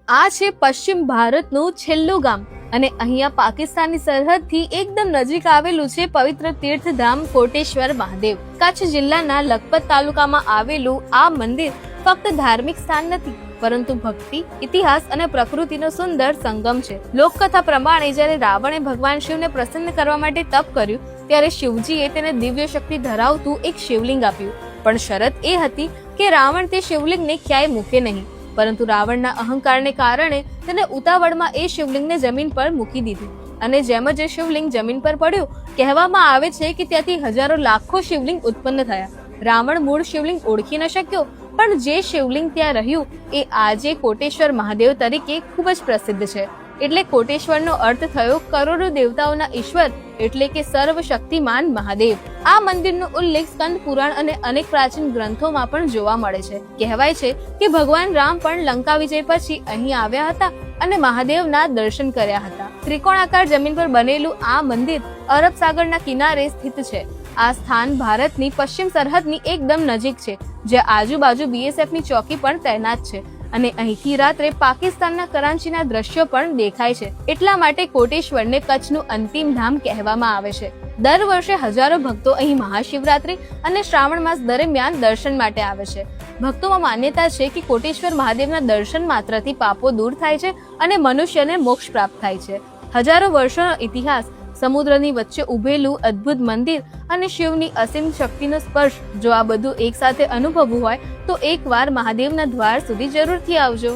આ છે પશ્ચિમ ભારતનું છેલ્લું ગામ અને અહીંયા પાકિસ્તાનની સરહદથી એકદમ નજીક આવેલું છે પવિત્ર તીર્થધામ કોટેશ્વર મહાદેવ. કચ્છ જિલ્લાના લખપત તાલુકામાં આવેલું આ મંદિર ફક્ત ધાર્મિક સ્થાન નથી, પરંતુ ભક્તિ, ઇતિહાસ અને પ્રકૃતિનો સુંદર સંગમ છે. લોકકથા પ્રમાણે જ્યારે રાવણે ભગવાન શિવને પ્રસન્ન કરવા માટે તપ કર્યું, ત્યારે શિવજીએ તેને દિવ્ય શક્તિ ધરાવતું એક શિવલિંગ આપ્યું. પણ શરત એ હતી કે રાવણ તે શિવલિંગને ક્યાંય મૂકે નહીં, પરંતુ રાવણના અહંકારને કારણે તેને ઉતાવળમાં એ શિવલિંગને જમીન પર મૂકી દીધું. અને જેમ જ એ શિવલિંગ જમીન પર પડ્યું, કહેવામાં આવે છે કે ત્યાંથી હજારો લાખો શિવલિંગ ઉત્પન્ન થયા. રાવણ મૂળ શિવલિંગ ઓળખી ન શક્યો, પણ જે શિવલિંગ ત્યાં રહ્યું એ આજે કોટેશ્વર મહાદેવ તરીકે ખૂબ જ પ્રસિદ્ધ છે. એટલે કોટેશ્વરનો અર્થ થયો કરોડો દેવતાઓના ઈશ્વર, એટલે કે સર્વશક્તિમાન મહાદેવ. આ મંદિરનો ઉલ્લેખ સ્કંદ પુરાણ અને અનેક પ્રાચીન ગ્રંથોમાં પણ જોવા મળે છે. કહેવાય છે કે ભગવાન રામ પણ લંકા વિજય પછી અહીં આવ્યા હતા અને મહાદેવના દર્શન કર્યા હતા. ત્રિકોણાકાર જમીન પર બનેલું આ મંદિર અરબ સાગરના કિનારે સ્થિત છે. આ સ્થાન ભારતની પશ્ચિમ સરહદની એકદમ નજીક છે, જ્યાં આજુબાજુ BSFની ચોકી પણ તૈનાત છે અને અહીંથી રાત્રે પાકિસ્તાનના કરાંચીના દ્રશ્યો પણ દેખાય છે. એટલા માટે કોટેશ્વરને કચ્છનું અંતિમ ધામ કહેવામાં આવે છે. દર વર્ષે હજારો ભક્તો અહીં મહાશિવરાત્રી અને શ્રાવણ માસ દરમિયાન દર્શન માટે આવે છે. ભક્તોમાં માન્યતા છે કે કોટેશ્વર મહાદેવના દર્શન માત્રથી પાપો દૂર થાય છે અને મનુષ્યને મોક્ષ પ્રાપ્ત થાય છે. હજારો વર્ષોનો ઇતિહાસ, સમુદ્રની વચ્ચે ઉભેલું અદ્ભુત મંદિર અને શિવની અસીમ શક્તિનો સ્પર્શ, જો આ બધું એક સાથે અનુભવવું હોય તો એકવાર મહાદેવના દ્વાર સુધી જરૂરથી આવજો.